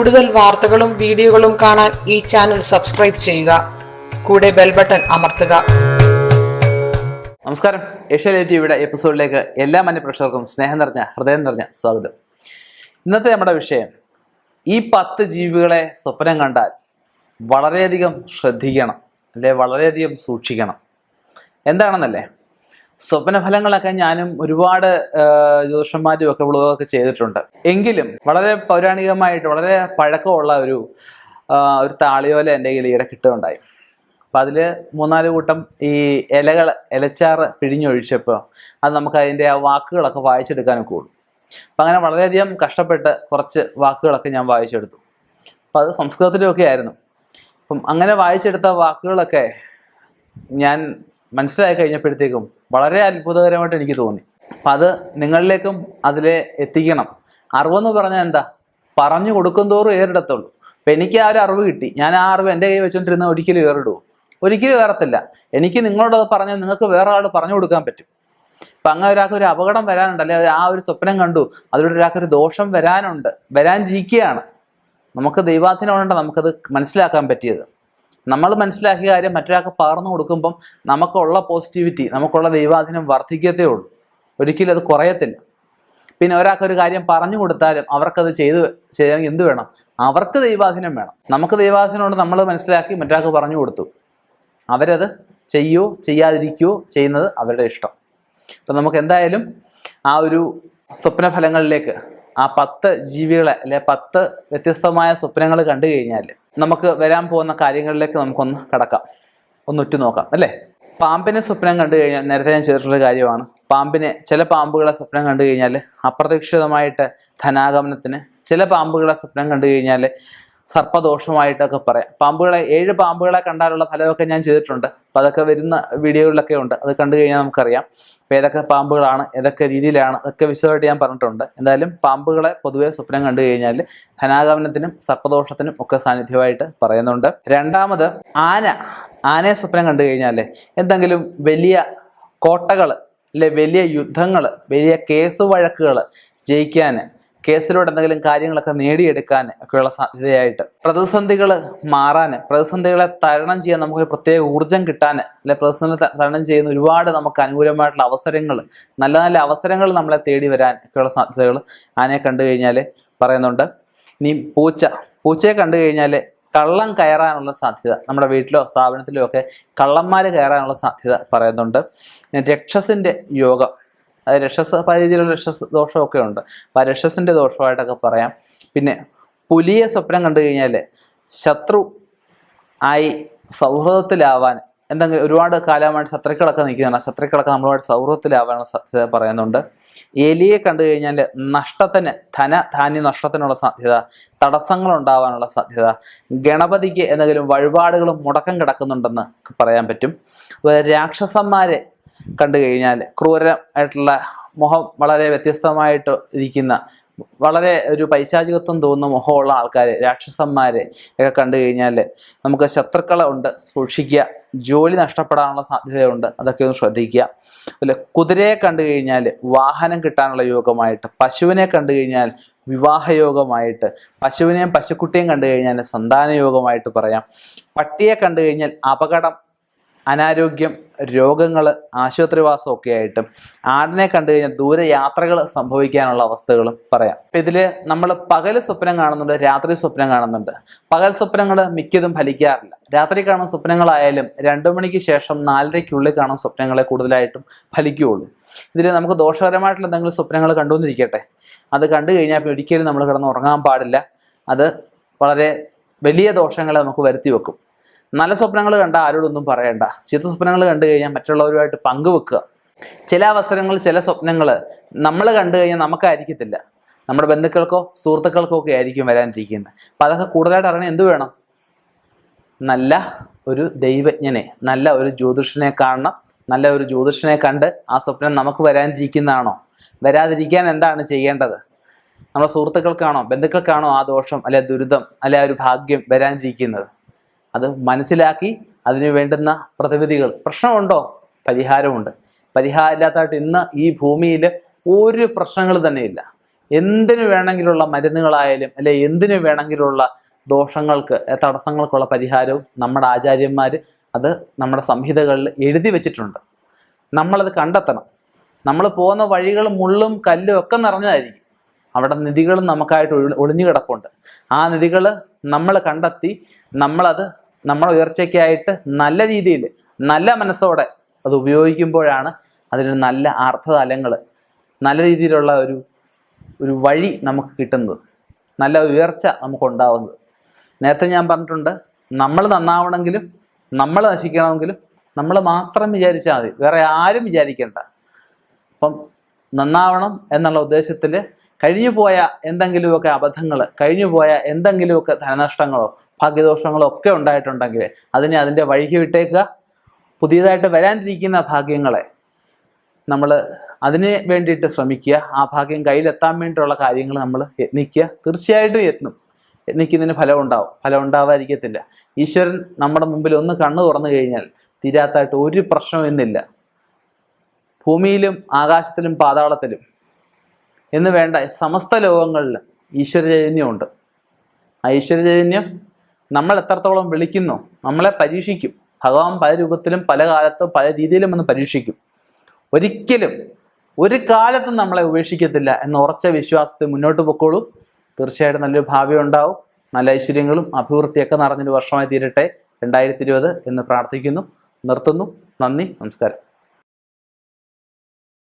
കൂടുതൽ വാർത്തകളും വീഡിയോകളും കാണാൻ ഈ ചാനൽ സബ്സ്ക്രൈബ് ചെയ്യുക. കൂടെ ബെൽ ബട്ടൺ അമർത്തുക. നമസ്കാരം. ഏഷ്യാനെറ്റ് ടിവിയുടെ എപ്പിസോഡിലേക്ക് എല്ലാ മാന്യപ്രേക്ഷകർക്കും സ്നേഹം നിറഞ്ഞ ഹൃദയം നിറഞ്ഞ സ്വാഗതം. ഇന്നത്തെ നമ്മുടെ വിഷയം, ഈ 10 ജീവികളെ സ്വപ്നം കണ്ടാൽ വളരെയധികം ശ്രദ്ധിക്കണം, അല്ലെ വളരെയധികം സൂക്ഷിക്കണം. എന്താണെന്നല്ലേ, സ്വപ്നഫലങ്ങളൊക്കെ ഞാനും ഒരുപാട് ജ്യോതിഷന്മാരും ഒക്കെ വ്ളോഗൊക്കെ ചെയ്തിട്ടുണ്ട്. എങ്കിലും വളരെ പൗരാണികമായിട്ട് വളരെ പഴക്കമുള്ള ഒരു താളിയോല എൻ്റെ കയ്യിൽ ഈയിടെ കിട്ടുകയുണ്ടായി. അപ്പം അതിൽ 3-4 കൂട്ടം ഈ ഇലച്ചാറ് പിഴിഞ്ഞൊഴിച്ചപ്പോൾ അത് നമുക്ക് അതിൻ്റെ ആ വാക്കുകളൊക്കെ വായിച്ചെടുക്കാനൊക്കെ ഉള്ളൂ. അപ്പം അങ്ങനെ വളരെയധികം കഷ്ടപ്പെട്ട് കുറച്ച് വാക്കുകളൊക്കെ ഞാൻ വായിച്ചെടുത്തു. അപ്പം അത് സംസ്കൃതത്തിലൊക്കെ ആയിരുന്നു. അപ്പം അങ്ങനെ വായിച്ചെടുത്ത വാക്കുകളൊക്കെ ഞാൻ മനസ്സിലാക്കി കഴിഞ്ഞപ്പോഴത്തേക്കും വളരെ അത്ഭുതകരമായിട്ട് എനിക്ക് തോന്നി. അപ്പം അത് നിങ്ങളിലേക്കും അതിലെ എത്തിക്കണം. അറിവെന്ന് പറഞ്ഞാൽ എന്താ, പറഞ്ഞു കൊടുക്കും തോറും ഏറിടത്തുള്ളൂ. അപ്പം എനിക്ക് ആ ഒരു അറിവ് കിട്ടി. ഞാൻ ആ അറിവ് എൻ്റെ കൈ വെച്ചുകൊണ്ടിരുന്ന ഒരിക്കലും ഏറിടുമോ? ഒരിക്കലും ഏറത്തില്ല. എനിക്ക് നിങ്ങളോടത് പറഞ്ഞാൽ നിങ്ങൾക്ക് വേറെ ആൾ പറഞ്ഞു കൊടുക്കാൻ പറ്റും. അപ്പം അങ്ങനെ ഒരാൾക്ക് ഒരു അപകടം വരാനുണ്ട്, അല്ലെ ആ ഒരു സ്വപ്നം കണ്ടു, അതിലൂടെ ഒരാൾക്കൊരു ദോഷം വരാനിരിക്കുകയാണ്. നമുക്ക് ദൈവാധീനമുണ്ട് നമുക്കത് മനസ്സിലാക്കാൻ പറ്റിയത്. നമ്മൾ മനസ്സിലാക്കിയ കാര്യം മറ്റൊരാൾക്ക് പകർന്നു കൊടുക്കുമ്പം നമുക്കുള്ള പോസിറ്റിവിറ്റി, നമുക്കുള്ള ദൈവാധീനം വർദ്ധിക്കത്തേ ഉള്ളൂ, ഒരിക്കലും അത് കുറയത്തില്ല. പിന്നെ ഒരാൾക്കൊരു കാര്യം പറഞ്ഞു കൊടുത്താലും അവർക്കത് ചെയ്യാൻ എന്ത് വേണം? അവർക്ക് ദൈവാധീനം വേണം. നമുക്ക് ദൈവാധീനം കൊണ്ട് നമ്മൾ മനസ്സിലാക്കി മറ്റൊരാൾക്ക് പറഞ്ഞു കൊടുത്തു, അവരത് ചെയ്യുകയോ ചെയ്യാതിരിക്കുകയോ ചെയ്യുന്നത് അവരുടെ ഇഷ്ടം. അപ്പം നമുക്ക് എന്തായാലും ആ ഒരു സ്വപ്നഫലങ്ങളിലേക്ക്, ആ 10 ജീവികളെ അല്ലെ 10 വ്യത്യസ്തമായ സ്വപ്നങ്ങൾ കണ്ടു കഴിഞ്ഞാൽ നമുക്ക് വരാൻ പോകുന്ന കാര്യങ്ങളിലേക്ക് നമുക്കൊന്ന് കടക്കാം, ഒന്ന് ഉറ്റുനോക്കാം അല്ലേ. പാമ്പിനെ സ്വപ്നം കണ്ടു കഴിഞ്ഞാൽ, നേരത്തെ ഞാൻ ചെയ്തിട്ടുള്ള കാര്യമാണ്, ചില പാമ്പുകളെ സ്വപ്നം കണ്ടു കഴിഞ്ഞാൽ അപ്രതീക്ഷിതമായിട്ട് ധനാഗമനത്തിന്, ചില പാമ്പുകളെ സ്വപ്നം കണ്ടു കഴിഞ്ഞാൽ സർപ്പദോഷമായിട്ടൊക്കെ പറയാം. 7 പാമ്പുകളെ കണ്ടാലുള്ള ഫലമൊക്കെ ഞാൻ ചെയ്തിട്ടുണ്ട്. അപ്പം അതൊക്കെ വരുന്ന വീഡിയോകളിലൊക്കെ ഉണ്ട്, അത് കണ്ടു കഴിഞ്ഞാൽ നമുക്കറിയാം. അപ്പം ഏതൊക്കെ പാമ്പുകളാണ്, ഏതൊക്കെ രീതിയിലാണ്, അതൊക്കെ വിശദമായിട്ട് ഞാൻ പറഞ്ഞിട്ടുണ്ട്. എന്തായാലും പാമ്പുകളെ പൊതുവെ സ്വപ്നം കണ്ടു കഴിഞ്ഞാൽ ധനാഗമനത്തിനും സർപ്പദോഷത്തിനും ഒക്കെ സാന്നിധ്യമായിട്ട് പറയുന്നുണ്ട്. രണ്ടാമത് ആനയെ സ്വപ്നം കണ്ടു കഴിഞ്ഞാൽ എന്തെങ്കിലും വലിയ കോട്ടകൾ, അല്ലെ വലിയ യുദ്ധങ്ങൾ, വലിയ കേസ് വഴക്കുകൾ ജയിക്കാൻ, കേസിലൂടെ എന്തെങ്കിലും കാര്യങ്ങളൊക്കെ നേടിയെടുക്കാൻ ഒക്കെയുള്ള സാധ്യതയായിട്ട്, പ്രതിസന്ധികൾ മാറാൻ, പ്രതിസന്ധികളെ തരണം ചെയ്യാൻ നമുക്കൊരു പ്രത്യേക ഊർജം കിട്ടാൻ, അല്ലെ പ്രതിസന്ധി തരണം ചെയ്യുന്ന ഒരുപാട് നമുക്ക് അനുകൂലമായിട്ടുള്ള അവസരങ്ങൾ, നല്ല നല്ല അവസരങ്ങൾ നമ്മളെ തേടി വരാൻ ഒക്കെയുള്ള സാധ്യതകൾ ആനയെ കണ്ടു കഴിഞ്ഞാൽ പറയുന്നുണ്ട്. ഇനി പൂച്ചയെ കണ്ടു കഴിഞ്ഞാൽ കള്ളം കയറാനുള്ള സാധ്യത, നമ്മുടെ വീട്ടിലോ സ്ഥാപനത്തിലോ ഒക്കെ കള്ളന്മാർ കയറാനുള്ള സാധ്യത പറയുന്നുണ്ട്. രക്ഷസിന്റെ യോഗം, പല രീതിയിലുള്ള രക്ഷസ് ദോഷമൊക്കെ ഉണ്ട്. അപ്പം ആ രക്ഷസിന്റെ ദോഷമായിട്ടൊക്കെ പറയാം. പിന്നെ പുലിയെ സ്വപ്നം കണ്ടു കഴിഞ്ഞാൽ ശത്രു ആയി സൗഹൃദത്തിലാവാൻ, എന്തെങ്കിലും ഒരുപാട് കാലമായിട്ട് ശത്രുക്കളൊക്കെ നിൽക്കുന്നതാണ്, ശത്രുക്കളൊക്കെ നമ്മളുമായിട്ട് സൗഹൃദത്തിലാവാനുള്ള സാധ്യത പറയുന്നുണ്ട്. എലിയെ കണ്ടു കഴിഞ്ഞാൽ നഷ്ടത്തിന്, ധാന്യ നഷ്ടത്തിനുള്ള സാധ്യത, തടസ്സങ്ങൾ ഉണ്ടാവാനുള്ള സാധ്യത, ഗണപതിക്ക് എന്തെങ്കിലും വഴിപാടുകളും മുടക്കം കിടക്കുന്നുണ്ടെന്ന് പറയാൻ പറ്റും. രാക്ഷസന്മാരെ കണ്ടു കഴിഞ്ഞാൽ ക്രൂരമായിട്ടുള്ള മുഖം വളരെ വ്യത്യസ്തമായിട്ട് ഇരിക്കുന്ന, വളരെ ഒരു പൈശാചികത്വം തോന്നുന്ന മുഖമുള്ള ആൾക്കാർ, രാക്ഷസന്മാരെ ഒക്കെ കണ്ടു കഴിഞ്ഞാൽ നമുക്ക് ശത്രുക്കളെ ഉണ്ട്, സൂക്ഷിക്കുക. ജോലി നഷ്ടപ്പെടാനുള്ള സാധ്യതയുണ്ട്, അതൊക്കെ ഒന്ന് ശ്രദ്ധിക്കുക. അല്ലെ കുതിരയെ കണ്ടു കഴിഞ്ഞാൽ വാഹനം കിട്ടാനുള്ള യോഗമായിട്ട്, പശുവിനെ കണ്ടു കഴിഞ്ഞാൽ വിവാഹയോഗമായിട്ട്, പശുവിനെയും പശുക്കുട്ടിയും കണ്ടു കഴിഞ്ഞാൽ സന്താന യോഗമായിട്ട് പറയാം. പട്ടിയെ കണ്ടു കഴിഞ്ഞാൽ അപകടം, അനാരോഗ്യം, രോഗങ്ങൾ, ആശുപത്രിവാസം ഒക്കെ ആയിട്ടും, ആടിനെ കണ്ടു കഴിഞ്ഞാൽ ദൂരയാത്രകൾ സംഭവിക്കാനുള്ള അവസ്ഥകളും പറയാം. അപ്പം ഇതിൽ നമ്മൾ പകൽ സ്വപ്നം കാണുന്നുണ്ട്, രാത്രി സ്വപ്നം കാണുന്നുണ്ട്. പകൽ സ്വപ്നങ്ങൾ മിക്കതും ഫലിക്കാറില്ല. രാത്രി കാണുന്ന സ്വപ്നങ്ങളായാലും 2 മണിക്ക് ശേഷം 4:30-ക്കുള്ളിൽ കാണുന്ന സ്വപ്നങ്ങളെ കൂടുതലായിട്ടും ഫലിക്കുകയുള്ളൂ. ഇതിൽ നമുക്ക് ദോഷകരമായിട്ടുള്ള എന്തെങ്കിലും സ്വപ്നങ്ങൾ കണ്ടുവന്നിരിക്കട്ടെ, അത് കണ്ടു കഴിഞ്ഞാൽ ഒരിക്കലും നമ്മൾ കിടന്ന് ഉറങ്ങാൻ പാടില്ല. അത് വളരെ വലിയ ദോഷങ്ങളെ നമുക്ക് വരുത്തി വെക്കും. നല്ല സ്വപ്നങ്ങൾ കണ്ടാൽ ആരോടൊന്നും പറയണ്ട. ചീത്ത സ്വപ്നങ്ങൾ കണ്ടു കഴിഞ്ഞാൽ മറ്റുള്ളവരുമായിട്ട് പങ്കുവെക്കുക. ചില അവസരങ്ങളിൽ ചില സ്വപ്നങ്ങൾ നമ്മൾ കണ്ടു കഴിഞ്ഞാൽ നമുക്കായിരിക്കത്തില്ല, നമ്മുടെ ബന്ധുക്കൾക്കോ സുഹൃത്തുക്കൾക്കോ ഒക്കെ ആയിരിക്കും വരാനിരിക്കുന്നത്. അപ്പം അതൊക്കെ കൂടുതലായിട്ട് അറിയണം. എന്ത് വേണം? നല്ല ഒരു ദൈവജ്ഞനെ, നല്ല ഒരു ജ്യോതിഷനെ കാണണം. നല്ല ഒരു ജ്യോതിഷനെ കണ്ട് ആ സ്വപ്നം നമുക്ക് വരാനിരിക്കുന്നതാണോ, വരാതിരിക്കാൻ എന്താണ് ചെയ്യേണ്ടത്? നമ്മുടെ സുഹൃത്തുക്കൾക്കാണോ ബന്ധുക്കൾക്കാണോ ആ ദോഷം, അല്ലെ ദുരിതം, അല്ലെ ആ ഒരു ഭാഗ്യം വരാനിരിക്കുന്നത്? അത് മനസ്സിലാക്കി അതിന് വേണ്ടുന്ന പ്രതിവിധികൾ, പ്രശ്നമുണ്ടോ പരിഹാരമുണ്ട്. പരിഹാരമില്ലാത്തതായിട്ട് ഇന്ന് ഈ ഭൂമിയിൽ ഒരു പ്രശ്നങ്ങൾ തന്നെയില്ല. എന്തിനു വേണമെങ്കിലുള്ള മരുന്നുകളായാലും അല്ലെ എന്തിനു വേണമെങ്കിലുള്ള ദോഷങ്ങൾക്ക് തടസ്സങ്ങൾക്കുള്ള പരിഹാരവും നമ്മുടെ ആചാര്യന്മാർ അത് നമ്മുടെ സംഹിതകളിൽ എഴുതി വെച്ചിട്ടുണ്ട്. നമ്മളത് കണ്ടെത്തണം. നമ്മൾ പോകുന്ന വഴികൾ മുള്ളും കല്ലും ഒക്കെ നിറഞ്ഞതായിരിക്കും. അവിടെ നിധികളും നമുക്കായിട്ട് ഒളിഞ്ഞു കിടപ്പുണ്ട്. ആ നിധികൾ നമ്മൾ കണ്ടെത്തി നമ്മളത് നമ്മുടെ ഉയർച്ചയ്ക്കായിട്ട് നല്ല രീതിയിൽ നല്ല മനസ്സോടെ അത് ഉപയോഗിക്കുമ്പോഴാണ് അതിന് നല്ല അർത്ഥതലങ്ങൾ, നല്ല രീതിയിലുള്ള ഒരു വഴി നമുക്ക് കിട്ടുന്നത്, നല്ല ഉയർച്ച നമുക്കുണ്ടാവുന്നത്. നേരത്തെ ഞാൻ പറഞ്ഞിട്ടുണ്ട്, നമ്മൾ നന്നാവണമെങ്കിലും നമ്മൾ നശിക്കണമെങ്കിലും നമ്മൾ മാത്രം വിചാരിച്ചാൽ മതി, വേറെ ആരും വിചാരിക്കേണ്ട. അപ്പം നന്നാവണം എന്നുള്ള ഉദ്ദേശത്തിൽ കഴിഞ്ഞു പോയ എന്തെങ്കിലുമൊക്കെ അബദ്ധങ്ങൾ, കഴിഞ്ഞു പോയ എന്തെങ്കിലുമൊക്കെ ധനനഷ്ടങ്ങളോ ഭാഗ്യദോഷങ്ങളോ ഒക്കെ ഉണ്ടായിട്ടുണ്ടെങ്കിൽ അതിനെ അതിൻ്റെ വഴിക്ക് വിട്ടേക്കുക. പുതിയതായിട്ട് വരാനിരിക്കുന്ന ഭാഗ്യങ്ങളെ നമ്മൾ അതിന് വേണ്ടിയിട്ട് ശ്രമിക്കുക. ആ ഭാഗ്യം കയ്യിലെത്താൻ വേണ്ടിയിട്ടുള്ള കാര്യങ്ങൾ നമ്മൾ യത്നിക്കുക. തീർച്ചയായിട്ടും യത്നിക്കുന്നതിന് ഫലം ഉണ്ടാവും, ഫലം ഉണ്ടാവാതിരിക്കത്തില്ല. ഈശ്വരൻ നമ്മുടെ മുമ്പിൽ ഒന്ന് കണ്ണു തുറന്നു കഴിഞ്ഞാൽ തീരാത്തായിട്ട് ഒരു പ്രശ്നം എന്നില്ല. ഭൂമിയിലും ആകാശത്തിലും പാതാളത്തിലും എന്ന് വേണ്ട സമസ്ത ലോകങ്ങളിലും ഈശ്വര ചൈതന്യമുണ്ട്. ആ ഈശ്വര ചൈതന്യം നമ്മൾ എത്രത്തോളം വിളിക്കുന്നു നമ്മളെ പരീക്ഷിക്കും. ഭഗവാൻ പല രൂപത്തിലും പല കാലത്തും പല രീതിയിലും ഒന്ന് പരീക്ഷിക്കും. ഒരിക്കലും ഒരു കാലത്തും നമ്മളെ ഉപേക്ഷിക്കത്തില്ല എന്ന ഉറച്ച വിശ്വാസത്തിൽ മുന്നോട്ട് പൊക്കോളൂ. തീർച്ചയായിട്ടും നല്ലൊരു ഭാവി ഉണ്ടാവും. നല്ല ഐശ്വര്യങ്ങളും അഭിവൃദ്ധിയൊക്കെ നിറഞ്ഞൊരു വർഷമായി തീരട്ടെ 2020 എന്ന് പ്രാർത്ഥിക്കുന്നു. നിർത്തുന്നു. നന്ദി, നമസ്കാരം.